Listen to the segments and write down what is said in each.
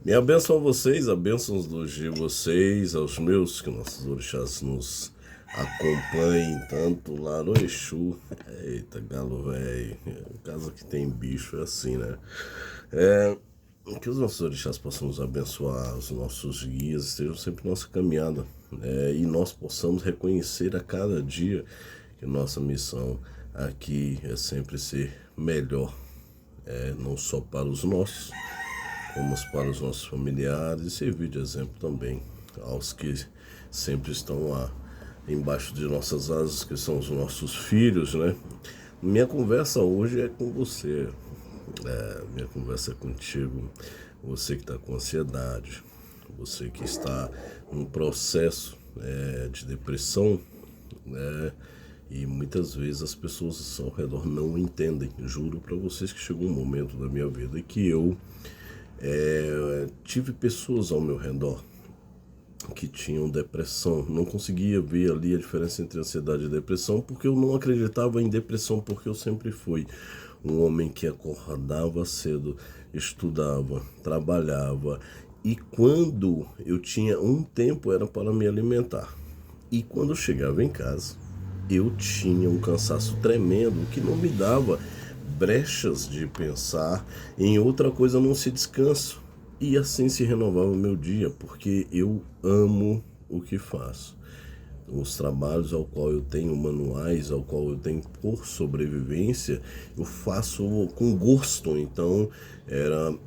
Minha bênção a vocês, a bênção de vocês, aos meus, que nossos orixás nos acompanhem, tanto lá no Exu. Eita, galo velho, casa que tem bicho é assim, né? É, que os nossos orixás possam nos abençoar, os nossos guias estejam sempre em nossa caminhada, né? E nós possamos reconhecer a cada dia que nossa missão aqui é sempre ser melhor, não só para os nossos, como para os nossos familiares e servir de exemplo também aos que sempre estão lá embaixo de nossas asas, que são os nossos filhos, né? Minha conversa hoje é com você, minha conversa é contigo, você que está com ansiedade, você que está num processo de depressão, né? E muitas vezes as pessoas ao redor não entendem. Juro para vocês que chegou um momento da minha vida que eu tive pessoas ao meu redor que tinham depressão. Não conseguia ver ali a diferença entre ansiedade e depressão, porque eu não acreditava em depressão, porque eu sempre fui um homem que acordava cedo, estudava, trabalhava, e quando eu tinha um tempo era para me alimentar. E quando eu chegava em casa, eu tinha um cansaço tremendo que não me dava brechas de pensar em outra coisa a não ser descanso. E assim se renovava o meu dia, porque eu amo o que faço. Os trabalhos ao qual eu tenho manuais, ao qual eu tenho por sobrevivência, eu faço com gosto, então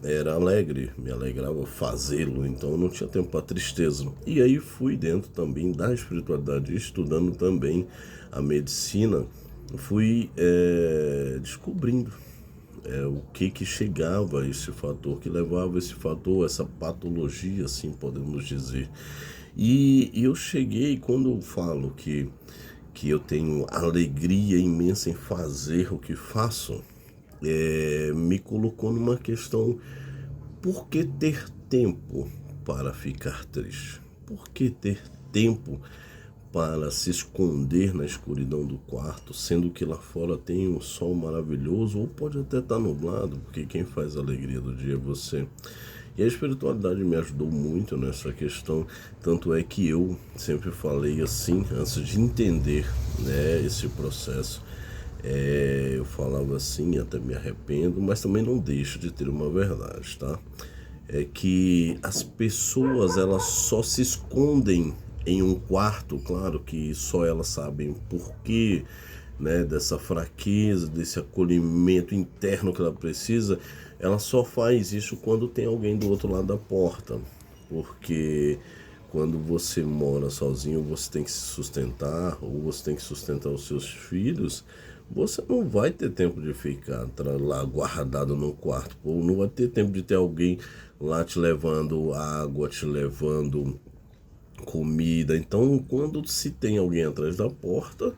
era alegre, me alegrava fazê-lo, então eu não tinha tempo para tristeza. E aí fui dentro também da espiritualidade, estudando também a medicina, fui descobrindo o que chegava a esse fator, que levava esse fator, essa patologia, assim podemos dizer. E eu cheguei, quando eu falo que eu tenho alegria imensa em fazer o que faço, me colocou numa questão: por que ter tempo para ficar triste? Por que ter tempo para se esconder na escuridão do quarto, sendo que lá fora tem um sol maravilhoso, ou pode até estar nublado, porque quem faz a alegria do dia é você. E a espiritualidade me ajudou muito nessa questão, tanto é que eu sempre falei assim, antes de entender, né, esse processo. Eu falava assim, até me arrependo, mas também não deixo de ter uma verdade, tá? É que as pessoas elas só se escondem em um quarto, claro que só elas sabem por quê, né, dessa fraqueza, desse acolhimento interno que ela precisa. Ela só faz isso quando tem alguém do outro lado da porta, porque quando você mora sozinho, você tem que se sustentar, ou você tem que sustentar os seus filhos, você não vai ter tempo de ficar lá guardado no quarto, ou não vai ter tempo de ter alguém lá te levando água, te levando comida. Então, quando se tem alguém atrás da porta,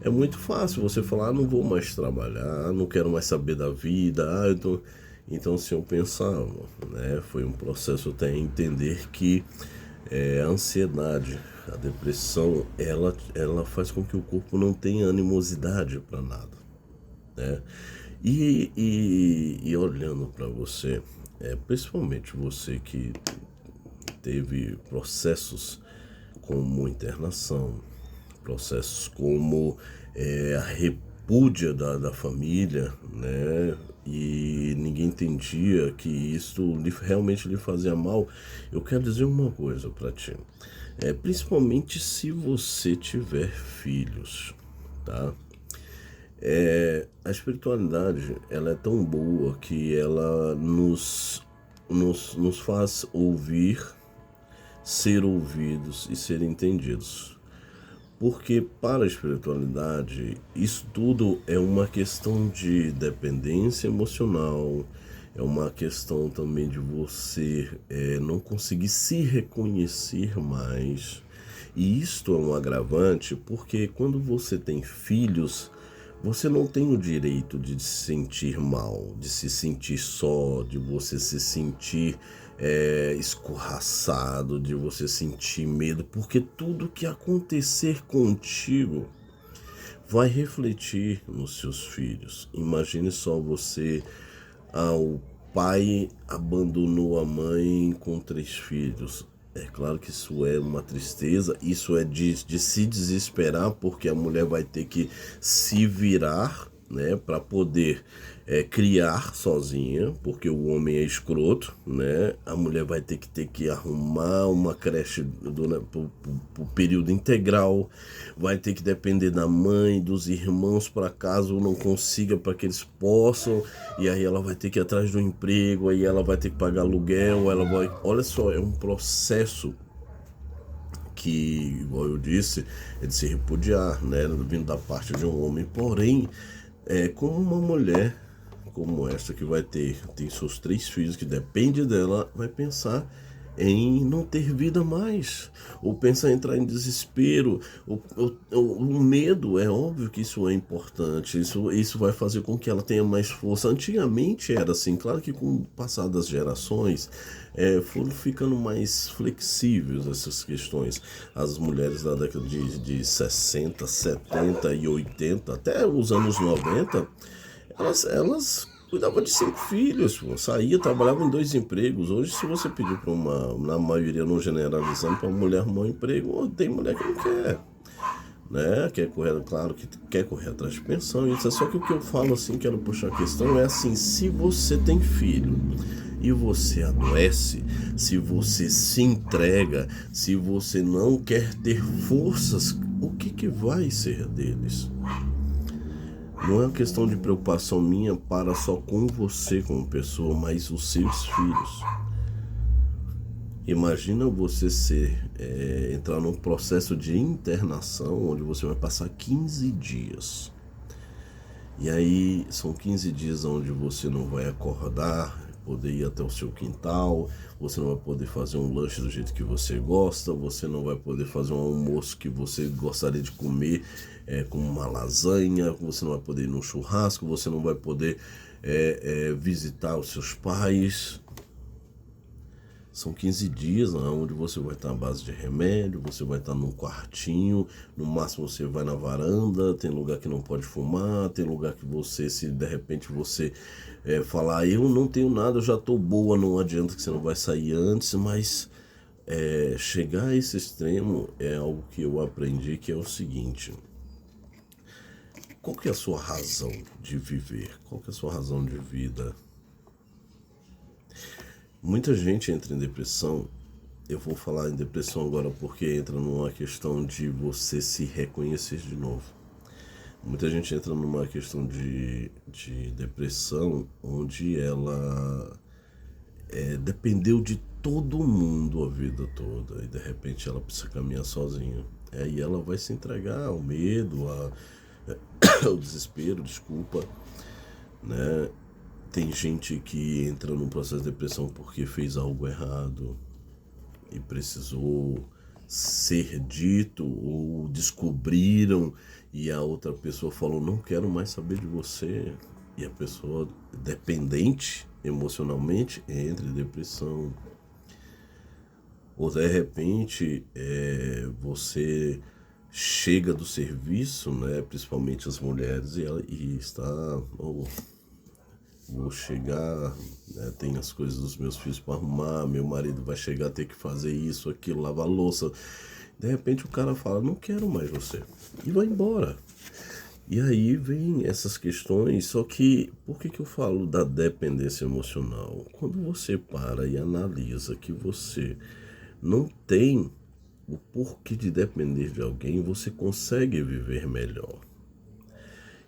é muito fácil você falar: não vou mais trabalhar, não quero mais saber da vida. Então se eu pensava, né, foi um processo até entender que a ansiedade, a depressão, ela faz com que o corpo não tenha animosidade para nada, né? E olhando para você, principalmente você que teve processos como internação, processos como a repúdia da família, né? E ninguém entendia que isso realmente lhe fazia mal. Eu quero dizer uma coisa para ti, principalmente se você tiver filhos, tá? A espiritualidade ela é tão boa que ela nos faz ouvir, ser ouvidos e ser entendidos. Porque para a espiritualidade, isso tudo é uma questão de dependência emocional, é uma questão também de você não conseguir se reconhecer mais. E isto é um agravante porque quando você tem filhos, você não tem o direito de se sentir mal, de se sentir só, de você se sentir escorraçado, de você sentir medo, porque tudo que acontecer contigo vai refletir nos seus filhos. Imagine só você, ao pai abandonou a mãe com 3 filhos. É claro que isso é uma tristeza, isso é de se desesperar, porque a mulher vai ter que se virar, né, para poder criar sozinha, porque o homem é escroto, né? A mulher vai ter que arrumar uma creche pro período integral, vai ter que depender da mãe, dos irmãos, para caso não consiga, para que eles possam, e aí ela vai ter que ir atrás do emprego, aí ela vai ter que pagar aluguel, ela vai, olha só, é um processo que, igual eu disse, é de se repudiar, né, vindo da parte de um homem. Porém, como uma mulher como esta que tem seus 3 filhos, que depende dela, vai pensar em não ter vida mais, ou pensa em entrar em desespero, o medo, é óbvio que isso é importante, isso vai fazer com que ela tenha mais força. Antigamente era assim, claro que com o passar das gerações, foram ficando mais flexíveis essas questões. As mulheres da década de 60, 70 e 80, até os anos 90, elas cuidavam de 5 filhos, pô. Saía, trabalhava em 2 empregos. Hoje, se você pedir para na maioria, não generalizando, para uma mulher arrumar um emprego, tem mulher que não quer, né? Quer correr, claro que quer correr atrás de pensão. Isso é só que o que eu falo, assim, quero puxar a questão, é assim: se você tem filho e você adoece, se você se entrega, se você não quer ter forças, o que vai ser deles? Não é uma questão de preocupação minha para só com você como pessoa, mas os seus filhos. Imagina você entrar num processo de internação onde você vai passar 15 dias. E aí são 15 dias onde você não vai acordar, poder ir até o seu quintal, você não vai poder fazer um lanche do jeito que você gosta, você não vai poder fazer um almoço que você gostaria de comer, como uma lasanha, você não vai poder ir num churrasco, você não vai poder visitar os seus pais. São 15 dias onde você vai estar à base de remédio, você vai estar num quartinho, no máximo você vai na varanda, tem lugar que não pode fumar, tem lugar que você, se de repente você falar, eu não tenho nada, eu já estou boa, não adianta que você não vai sair antes, mas chegar a esse extremo é algo que eu aprendi, que é o seguinte: qual que é a sua razão de viver? Qual que é a sua razão de vida? Muita gente entra em depressão. Eu vou falar em depressão agora porque entra numa questão de você se reconhecer de novo. Muita gente entra numa questão de depressão onde ela dependeu de todo mundo a vida toda e de repente ela precisa caminhar sozinha. Aí ela vai se entregar ao medo, ao desespero, desculpa, né? Tem gente que entra num processo de depressão porque fez algo errado e precisou ser dito, ou descobriram e a outra pessoa falou, não quero mais saber de você. E a pessoa, dependente emocionalmente, entra em depressão. Ou de repente você chega do serviço, né, principalmente as mulheres, e está... vou chegar, né, tem as coisas dos meus filhos para arrumar, meu marido vai chegar a ter que fazer isso, aquilo, lavar louça. De repente o cara fala, não quero mais você, e vai embora. E aí vem essas questões, só que por que eu falo da dependência emocional? Quando você para e analisa que você não tem o porquê de depender de alguém, você consegue viver melhor.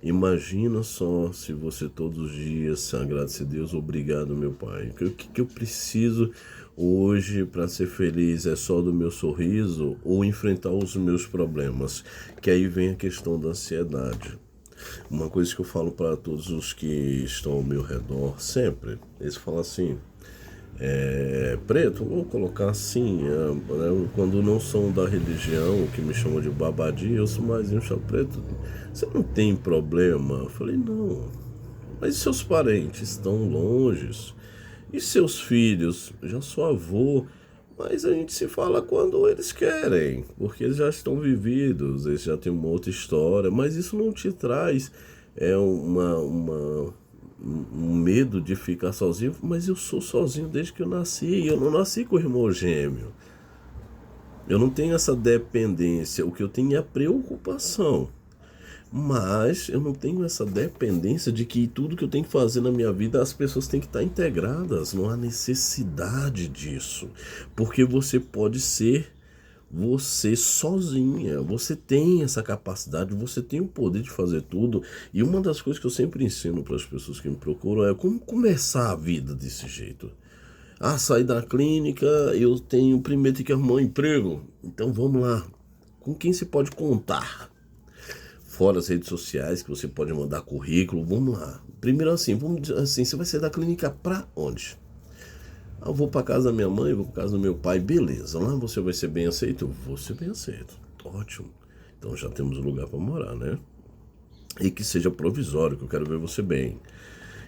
Imagina só se você todos os dias se agradecer a Deus, obrigado meu Pai. O que eu preciso hoje para ser feliz é só do meu sorriso ou enfrentar os meus problemas? Que aí vem a questão da ansiedade. Uma coisa que eu falo para todos os que estão ao meu redor sempre, eles falam assim, preto, vou colocar assim, quando não são da religião, que me chamam de babadi, eu sou mais preto, você não tem problema? Eu falei, não, mas seus parentes estão longe, e seus filhos? Já sou avô, mas a gente se fala quando eles querem, porque eles já estão vividos, eles já têm uma outra história, mas isso não te traz um medo de ficar sozinho, mas eu sou sozinho desde que eu nasci. Eu não nasci com o irmão gêmeo. Eu não tenho essa dependência. O que eu tenho é a preocupação. Mas eu não tenho essa dependência de que tudo que eu tenho que fazer na minha vida as pessoas têm que estar integradas. Não há necessidade disso. Porque você pode ser você sozinha. Você tem essa capacidade, você tem o poder de fazer tudo. E uma das coisas que eu sempre ensino para as pessoas que me procuram é como começar a vida desse jeito. Ah, saí da clínica, eu tenho primeiro que arrumar um emprego. Então vamos lá. Com quem se pode contar? Fora as redes sociais, que você pode mandar currículo, vamos lá. Primeiro assim, vamos dizer assim, você vai sair da clínica pra onde? Ah, eu vou pra casa da minha mãe, vou pra casa do meu pai, beleza. Lá você vai ser bem aceito? Vou ser bem aceito. Ótimo. Então já temos um lugar pra morar, né? E que seja provisório, que eu quero ver você bem.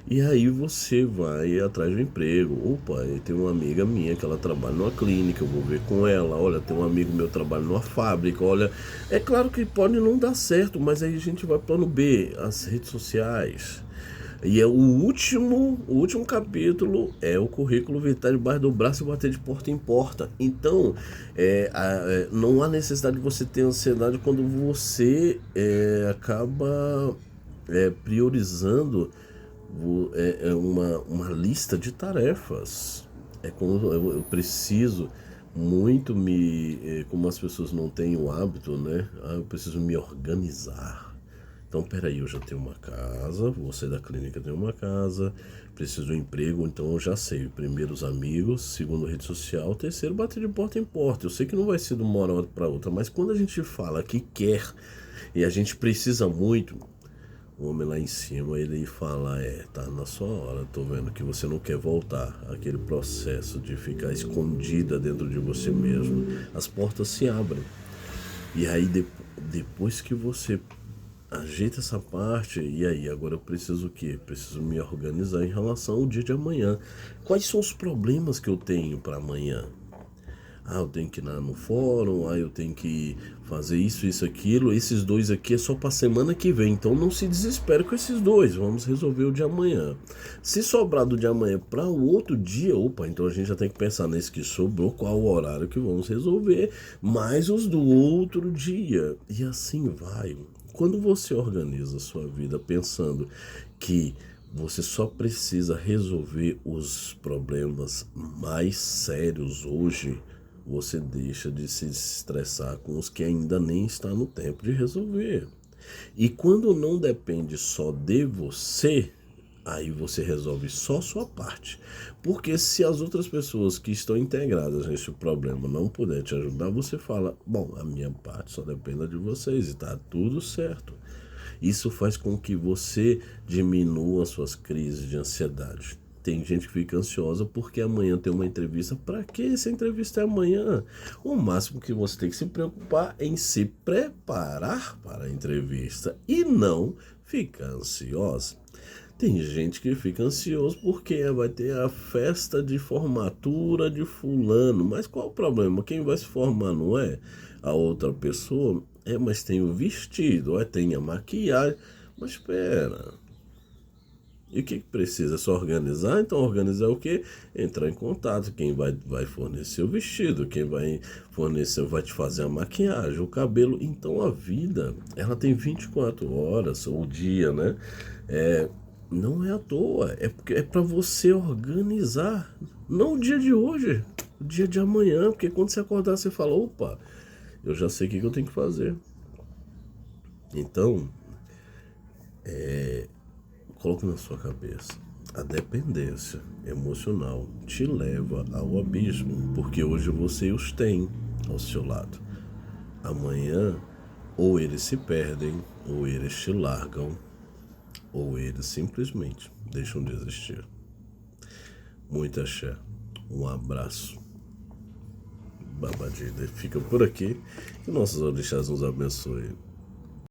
E aí você vai atrás do emprego. Opa, tem uma amiga minha que ela trabalha numa clínica, eu vou ver com ela. Olha, tem um amigo meu que trabalha numa fábrica. Olha, é claro que pode não dar certo, mas aí a gente vai para o plano B, as redes sociais. E é o último capítulo é o currículo vitae debaixo do braço e bater de porta em porta. Então, não há necessidade de você ter ansiedade quando você acaba priorizando uma lista de tarefas. É como eu preciso muito como as pessoas não têm o hábito, né? Eu preciso me organizar. Então, peraí, eu já tenho uma casa, vou sair da clínica, tenho uma casa, preciso de um emprego, então eu já sei. Primeiro os amigos, segundo rede social, terceiro bater de porta em porta. Eu sei que não vai ser de uma hora para outra, mas quando a gente fala que quer e a gente precisa muito, o homem lá em cima, ele fala, tá na sua hora, tô vendo que você não quer voltar. Aquele processo de ficar escondida dentro de você mesmo. As portas se abrem. E aí, depois que você ajeita essa parte, e aí, agora eu preciso o quê? Preciso me organizar em relação ao dia de amanhã. Quais são os problemas que eu tenho para amanhã? Ah, eu tenho que ir no fórum, eu tenho que fazer isso, aquilo. Esses dois aqui é só para semana que vem, então não se desespere com esses dois. Vamos resolver o de amanhã. Se sobrar do de amanhã para o outro dia, opa, então a gente já tem que pensar nesse que sobrou, qual o horário que vamos resolver, mais os do outro dia. E assim vai. Quando você organiza a sua vida pensando que você só precisa resolver os problemas mais sérios hoje, você deixa de se estressar com os que ainda nem está no tempo de resolver. E quando não depende só de você, aí você resolve só sua parte. Porque se as outras pessoas que estão integradas nesse problema não puderem te ajudar, você fala, bom, a minha parte só depende de vocês e está tudo certo. Isso faz com que você diminua suas crises de ansiedade. Tem gente que fica ansiosa porque amanhã tem uma entrevista. Para que essa entrevista é amanhã? O máximo que você tem que se preocupar é em se preparar para a entrevista e não ficar ansiosa. Tem gente que fica ansioso porque vai ter a festa de formatura de fulano. Mas qual o problema? Quem vai se formar não é a outra pessoa? Mas tem o vestido, tem a maquiagem. Mas espera. E o que precisa? É só organizar? Então organizar o quê? Entrar em contato. Quem vai fornecer o vestido, quem vai fornecer, vai te fazer a maquiagem, o cabelo. Então a vida, ela tem 24 horas, o dia, né? Não é à toa, é para você organizar. Não o dia de hoje, o dia de amanhã. Porque quando você acordar, você fala, opa, eu já sei o que eu tenho que fazer. Então, coloque na sua cabeça, a dependência emocional te leva ao abismo, porque hoje você os tem ao seu lado. Amanhã, ou eles se perdem, ou eles te largam, ou eles simplesmente deixam de existir. Muita axé, um abraço. Babadilha, fica por aqui, que nossos orixás nos abençoe.